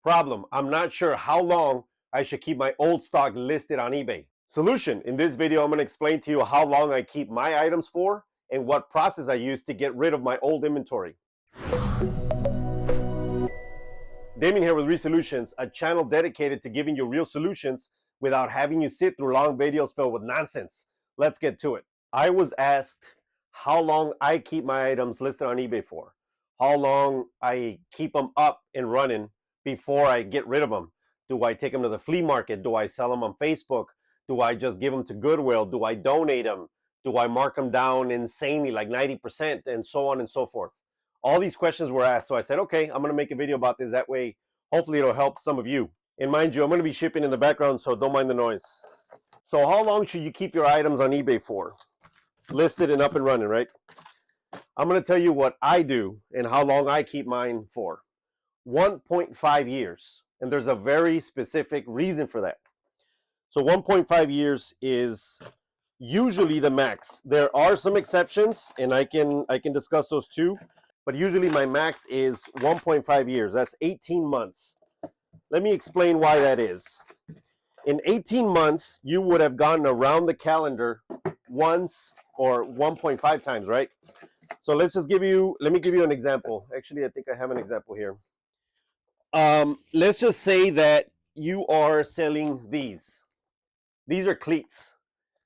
Problem, I'm not sure how long I should keep my old stock listed on eBay. Solution, in this video, I'm going to explain to you how long I keep my items for and what process I use to get rid of my old inventory. Damien here with Resolutions, a channel dedicated to giving you real solutions without having you sit through long videos filled with nonsense. Let's get to it. I was asked how long I keep my items listed on eBay for, how long I keep them up and running before I get rid of them. Do I take them to the flea market? Do I sell them on Facebook? Do I just give them to Goodwill? Do I donate them? Do I mark them down insanely, like 90%, and so on and so forth? All these questions were asked, so I said, okay, I'm going to make a video about this. That way, hopefully it'll help some of you. And mind you, I'm going to be shipping in the background, so don't mind the noise. So how long should you keep your items on eBay for? Listed and up and running, right? I'm going to tell you what I do and how long I keep mine for. 1.5 years. And there's a very specific reason for that. So 1.5 years is usually the max. There are some exceptions, and I can discuss those too. But usually my max is 1.5 years. That's 18 months. Let me explain why that is. In 18 months, you would have gone around the calendar once or 1.5 times, right? So let me give you an example. Actually, I think I have an example here. Let's just say that you are selling these. These are cleats.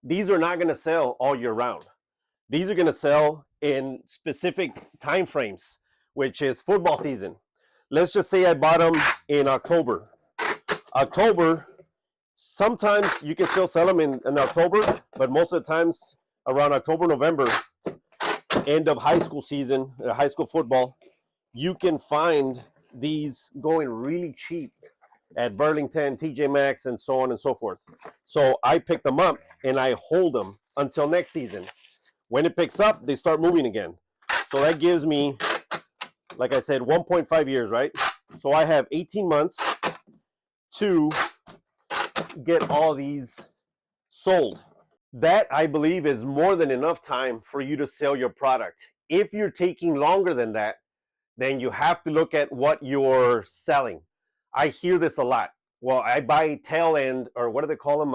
These are not going to sell all year round. These are going to sell in specific time frames, which is football season. Let's just say I bought them in October. Sometimes you can still sell them in October, but most of the times around October, November, end of high school season, high school football, you can find these going really cheap at Burlington, TJ Maxx, and so on and so forth. So I pick them up and I hold them until next season. When it picks up, they start moving again. So that gives me, like I said, 1.5 years, right? So I have 18 months to get all these sold. That, I believe, is more than enough time for you to sell your product. If you're taking longer than that, then you have to look at what you're selling. I hear this a lot. Well, I buy tail end, or what do they call them?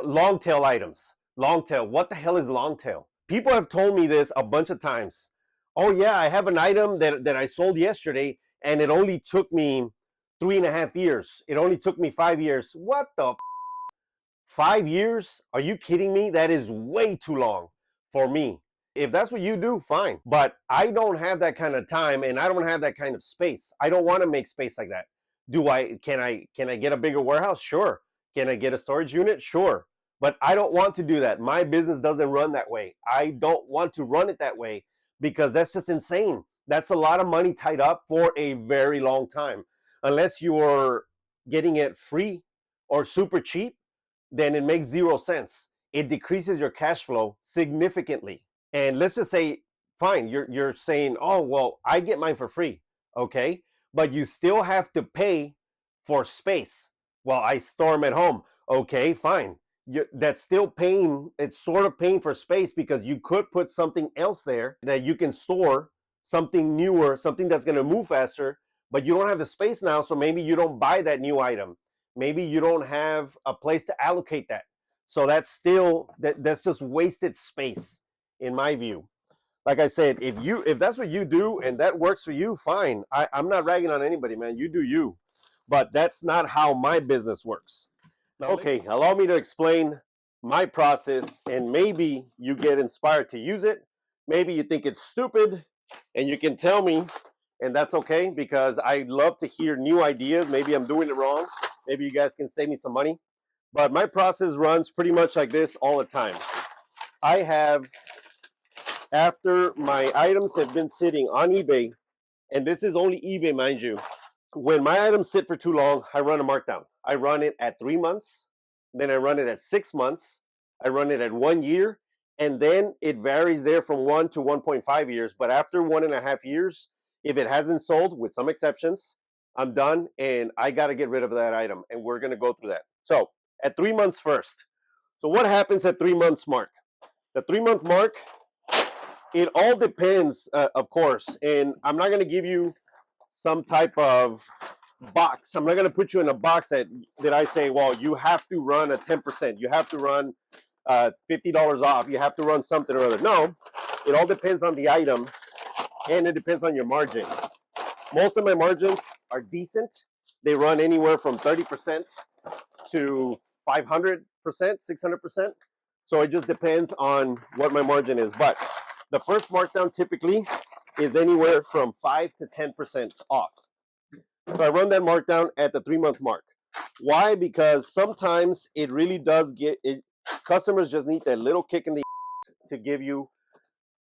Long tail items. Long tail. What the hell is long tail? People have told me this a bunch of times. Oh yeah, I have an item that I sold yesterday, and it only took me 3.5 years. It only took me 5 years. What the 5 years? Are you kidding me? That is way too long for me. If that's what you do, fine. But I don't have that kind of time, and I don't have that kind of space. I don't want to make space like that. Can I get a bigger warehouse? Sure. Can I get a storage unit? Sure. But I don't want to do that. My business doesn't run that way. I don't want to run it that way because that's just insane. That's a lot of money tied up for a very long time. Unless you're getting it free or super cheap, then it makes zero sense. It decreases your cash flow significantly. And let's just say, fine, you're saying, oh, well, I get mine for free. Okay, but you still have to pay for space. Well, I store them at home. Okay, fine. That's still paying. It's sort of paying for space because you could put something else there that you can store, something newer, something that's going to move faster, but you don't have the space now, so maybe you don't buy that new item. Maybe you don't have a place to allocate that. So that's still, that's just wasted space in my view. Like I said, if that's what you do and that works for you, fine. I'm not ragging on anybody, man. You do you. But that's not how my business works. Now, okay, allow me to explain my process, and maybe you get inspired to use it. Maybe you think it's stupid, and you can tell me, and that's okay, because I love to hear new ideas. Maybe I'm doing it wrong. Maybe you guys can save me some money. But my process runs pretty much like this all the time. I have, after my items have been sitting on eBay, and this is only eBay, mind you, when my items sit for too long, I run a markdown. I run it at 3 months, then I run it at 6 months, I run it at 1 year, and then it varies there from 1 to 1.5 years. But after 1.5 years, if it hasn't sold, with some exceptions, I'm done and I got to get rid of that item, and we're going to go through that. So at 3 months first. So what happens at 3 months mark? The 3 month mark, it all depends, of course, and I'm not going to give you some type of box. I'm not going to put you in a box that I say, well, you have to run a 10%. You have to run $50 off. You have to run something or other. No, it all depends on the item, and it depends on your margin. Most of my margins are decent. They run anywhere from 30% to 500%, 600%. So it just depends on what my margin is. But the first markdown typically is anywhere from 5 to 10% off. So I run that markdown at the 3-month mark. Why? Because sometimes it really does get it. Customers just need that little kick in the to give you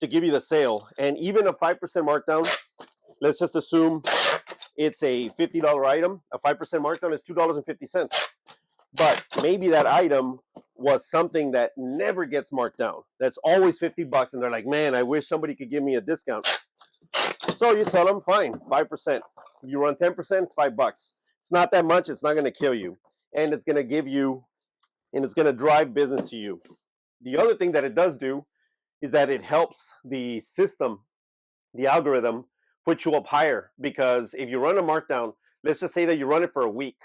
the sale. And even a 5% markdown, let's just assume it's a $50 item. A 5% markdown is $2.50. But maybe that item was something that never gets marked down. That's always $50, and they're like, man, I wish somebody could give me a discount. So you tell them, fine, 5%. If you run 10%, it's $5. It's not that much. It's not going to kill you, and it's going to give you, and it's going to drive business to you. The other thing that it does do is that it helps the system, the algorithm, put you up higher. Because if you run a markdown, let's just say that you run it for a week.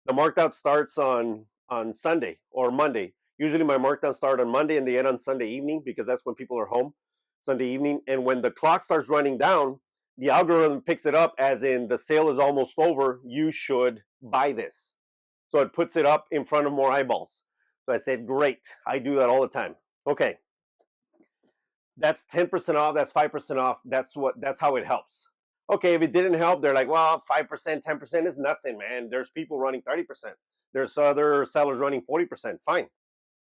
The markdown starts on Sunday or Monday. Usually my markdowns start on Monday and they end on Sunday evening because that's when people are home, Sunday evening. And when the clock starts running down, the algorithm picks it up as in the sale is almost over. You should buy this. So it puts it up in front of more eyeballs. So I said, great. I do that all the time. Okay. That's 10% off. That's 5% off. That's how it helps. Okay, if it didn't help, they're like, well, 5%, 10% is nothing, man. There's people running 30%. There's other sellers running 40%. Fine.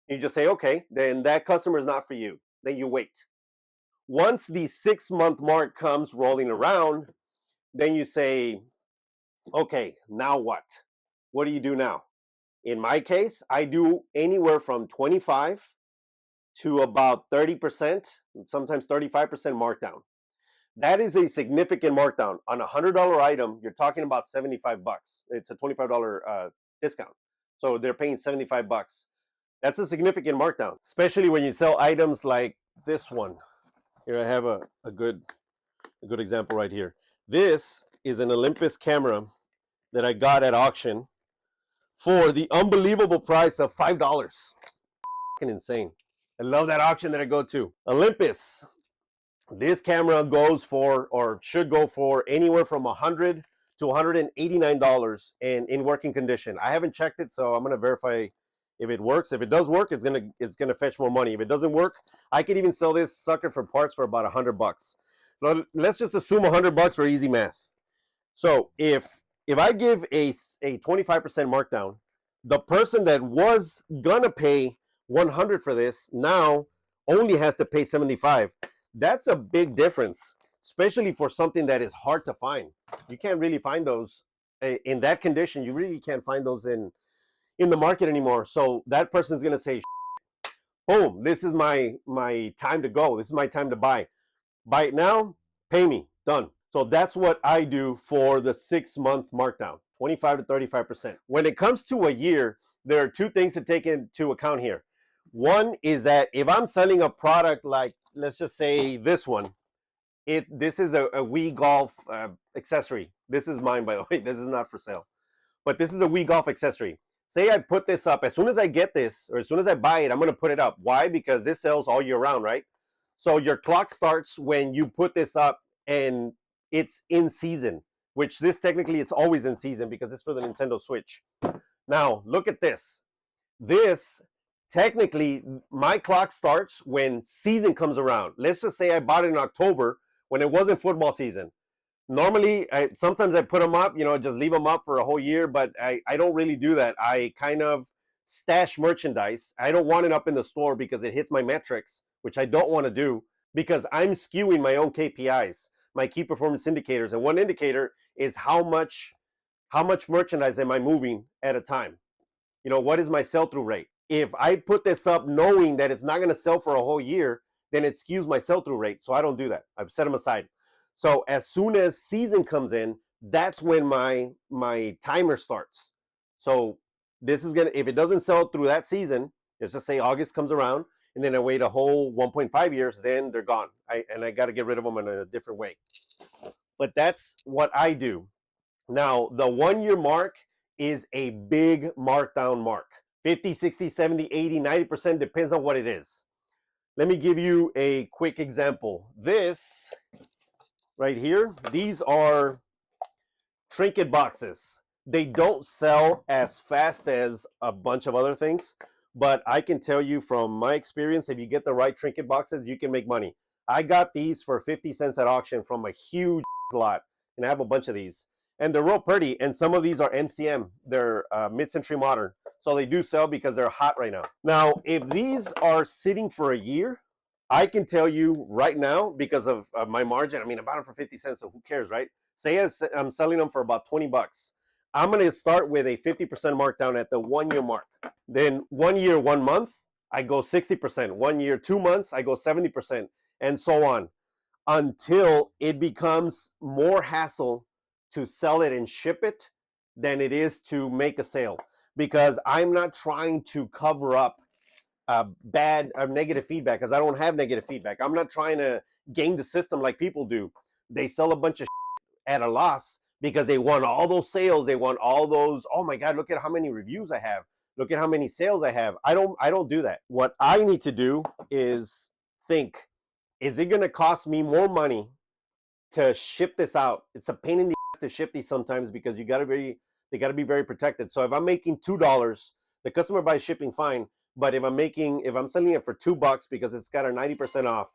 You just say, okay, then that customer is not for you. Then you wait. Once the 6-month mark comes rolling around, then you say, okay, now what? What do you do now? In my case, I do anywhere from 25 to about 30%, sometimes 35% markdown. That is a significant markdown. On a $100 item, you're talking about $75. It's a $25 discount. So they're paying $75. That's a significant markdown, especially when you sell items like this one. Here I have a good example right here. This is an Olympus camera that I got at auction for the unbelievable price of $5. Fucking insane. I love that auction that I go to. Olympus. This camera goes for, or should go for, anywhere from $100 to $189 and in working condition. I haven't checked it, so I'm gonna verify if it works. If it does work, it's gonna fetch more money. If it doesn't work, I could even sell this sucker for parts for about $100. Let's just assume $100 for easy math. So if I give a 25% markdown, the person that was gonna pay $100 for this now only has to pay $75. That's a big difference, especially for something that is hard to find. You can't really find those in that condition. You really can't find those in the market anymore. So that person's gonna say, boom, this is my time to go. This is my time to buy. Buy it now, pay me, done. So that's what I do for the 6-month markdown, 25 to 35%. When it comes to a year, there are two things to take into account here. One is that if I'm selling a product like, let's just say this one, this is a Wii Golf accessory. This is mine, by the way. This is not for sale. But this is a Wii Golf accessory. Say I put this up. As soon as I get this, or as soon as I buy it, I'm going to put it up. Why? Because this sells all year round, right? So your clock starts when you put this up and it's in season, which this technically it's always in season because it's for the Nintendo Switch. Now, look at this. This, technically, my clock starts when season comes around. Let's just say I bought it in October when it wasn't football season. Normally, sometimes I put them up, just leave them up for a whole year, but I don't really do that. I kind of stash merchandise. I don't want it up in the store because it hits my metrics, which I don't want to do because I'm skewing my own KPIs, my key performance indicators. And one indicator is how much merchandise am I moving at a time? What is my sell-through rate? If I put this up knowing that it's not going to sell for a whole year, then it skews my sell-through rate. So I don't do that. I've set them aside. So as soon as season comes in, that's when my timer starts. So this is if it doesn't sell through that season, let's just say August comes around, and then I wait a whole 1.5 years, then they're gone. I got to get rid of them in a different way. But that's what I do. Now, the 1 year mark is a big markdown mark. 50, 60, 70, 80, 90% depends on what it is. Let me give you a quick example. This right here, these are trinket boxes. They don't sell as fast as a bunch of other things, but I can tell you from my experience, if you get the right trinket boxes, you can make money. I got these for 50 cents at auction from a huge lot, and I have a bunch of these. And they're real pretty, and some of these are MCM. They're mid-century modern. So they do sell because they're hot right now. Now, if these are sitting for a year, I can tell you right now, because of my margin, I mean, I bought them for 50 cents, so who cares, right? Say I'm selling them for about 20 bucks. I'm going to start with a 50% markdown at the 1 year mark. Then 1 year, 1 month, I go 60%. 1 year, 2 months, I go 70%, and so on until it becomes more hassle to sell it and ship it than it is to make a sale. Because I'm not trying to cover up bad or negative feedback, because I don't have negative feedback. I'm not trying to game the system like people do. They sell a bunch of at a loss because they want all those sales. They want all those, oh my God, look at how many reviews I have. Look at how many sales I have. I don't do that. What I need to do is think, is it going to cost me more money to ship this out? It's a pain in the ass to ship these sometimes because they got to be very protected. So if I'm making $2, the customer buys shipping fine. But if I'm selling it for $2 because it's got a 90% off,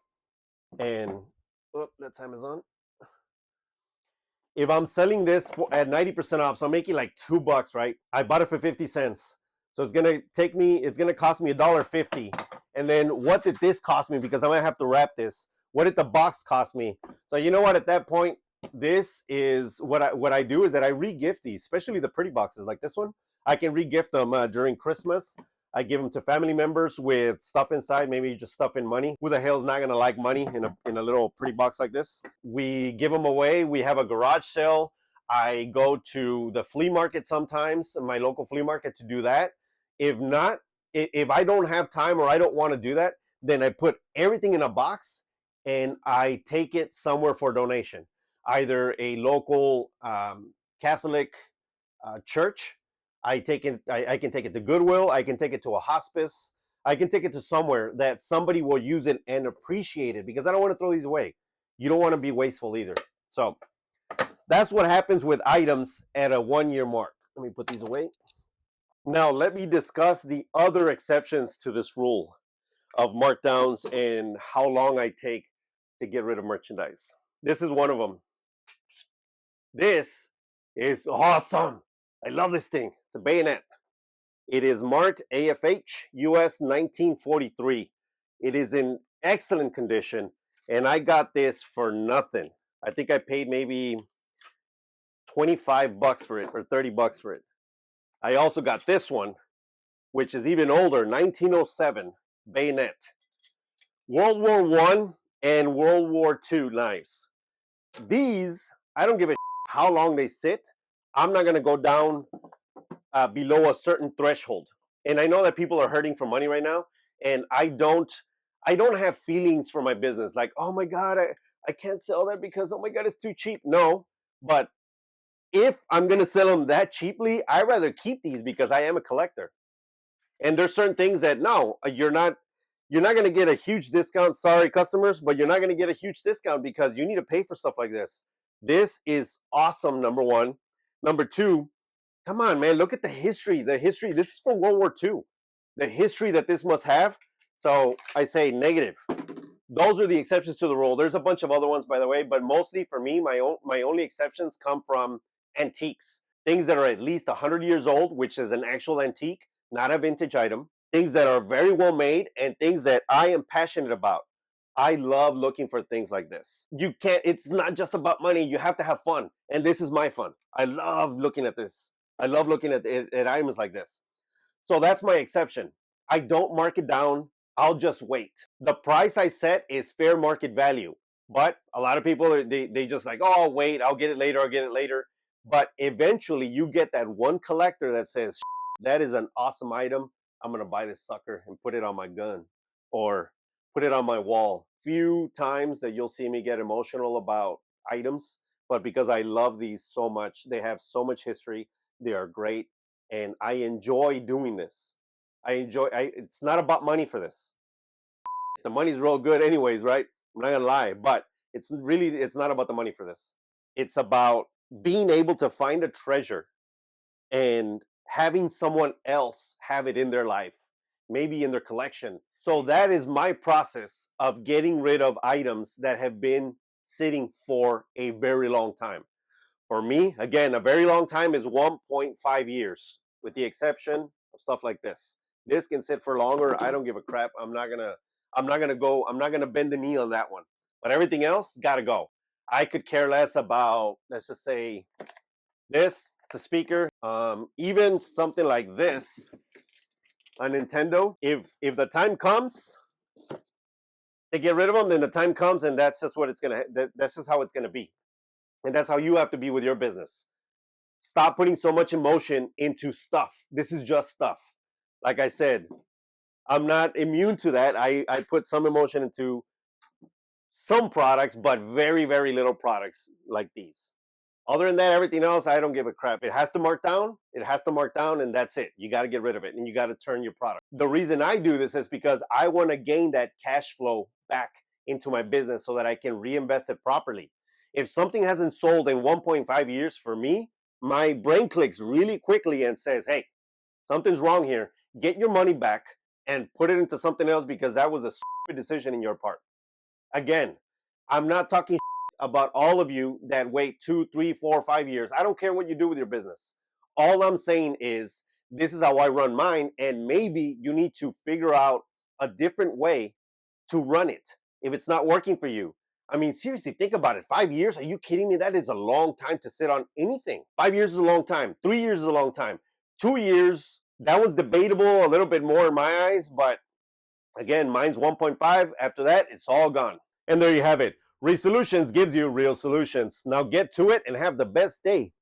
and that's Amazon. If I'm selling this at 90% off, so I'm making like $2, right? I bought it for 50 cents. So it's gonna cost me $1.50. And then what did this cost me? Because I'm gonna have to wrap this. What did the box cost me? So you know what? At that point, this is what I do is that I re-gift these, especially the pretty boxes like this one. I can re-gift them during Christmas. I give them to family members with stuff inside, maybe just stuff in money. Who the hell's not gonna like money in a little pretty box like this? We give them away. We have a garage sale. I go to the flea market sometimes, my local flea market, to do that. If not, if I don't have time or I don't want to do that, then I put everything in a box and I take it somewhere for donation. Either a local Catholic church. I can take it to Goodwill. I can take it to a hospice. I can take it to somewhere that somebody will use it and appreciate it, because I don't want to throw these away. You don't want to be wasteful either. So that's what happens with items at a 1 year mark. Let me put these away. Now let me discuss the other exceptions to this rule of markdowns and how long I take to get rid of merchandise. This is one of them. This is awesome. I love this thing. It's a bayonet. It is marked AFH US 1943. It is in excellent condition, and I got this for nothing. I think I paid maybe 25 bucks for it or 30 bucks for it. I also got this one, which is even older, 1907 bayonet. World War I and World War II knives. These, I don't give a how long they sit. I'm not going to go down below a certain threshold. And I know that people are hurting for money right now, and I don't have feelings for my business like, oh my God, I can't sell that because, oh my God, it's too cheap. No, but if I'm going to sell them that cheaply, I'd rather keep these because I am a collector. And there's certain things that, no, you're not going to get a huge discount. Sorry, customers, but you're not going to get a huge discount because you need to pay for stuff like this. This is awesome, number one. Number two, come on, man, look at the history. The history, this is from World War II. The history that this must have. So I say negative. Those are the exceptions to the rule. There's a bunch of other ones, by the way, but mostly for me, my only exceptions come from antiques. Things that are at least 100 years old, which is an actual antique, not a vintage item. Things that are very well made, and things that I am passionate about. I love looking for things like this. It's not just about money. You have to have fun. And this is my fun. I love looking at this. I love looking at items like this. So that's my exception. I don't mark it down. I'll just wait. The price I set is fair market value. But a lot of people, they just like, oh, I'll wait. I'll get it later. I'll get it later. But eventually you get that one collector that says, that is an awesome item. I'm going to buy this sucker and put it on my gun or put it on my wall. Few times that you'll see me get emotional about items, but because I love these so much. They have so much history. They are great, and I enjoy doing this. It's not about money for this. The money's real good anyways, right? I'm not gonna lie, but it's not about the money for this. It's about being able to find a treasure and having someone else have it in their life, maybe in their collection. So that is my process of getting rid of items that have been sitting for a very long time. For me, again, a very long time is 1.5 years, with the exception of stuff like this. This can sit for longer. I don't give a crap. I'm not gonna bend the knee on that one. But everything else gotta go. I could care less about, let's just say, this. It's a speaker. Even something like this, a Nintendo. If the time comes to get rid of them, then the time comes, and that's just that's just how it's gonna be. And that's how you have to be with your business. Stop putting so much emotion into stuff. This is just stuff. Like I said, I'm not immune to that. I put some emotion into some products, but very, very little products like these. Other than that, everything else, I don't give a crap. It has to mark down. It has to mark down, and that's it. You got to get rid of it, and you got to turn your product. The reason I do this is because I want to gain that cash flow back into my business so that I can reinvest it properly. If something hasn't sold in 1.5 years for me, my brain clicks really quickly and says, hey, something's wrong here. Get your money back and put it into something else, because that was a stupid decision in your part. Again, I'm not talking about all of you that wait 2, 3, 4, 5 years. I don't care what you do with your business. All I'm saying is this is how I run mine, and maybe you need to figure out a different way to run it if it's not working for you. I mean, seriously, think about it. 5 years? Are you kidding me? That is a long time to sit on anything. 5 years is a long time. 3 years is a long time. 2 years, that was debatable a little bit more in my eyes, but again, mine's 1.5. After that, it's all gone. And there you have it. Resolutions gives you real solutions. Now get to it and have the best day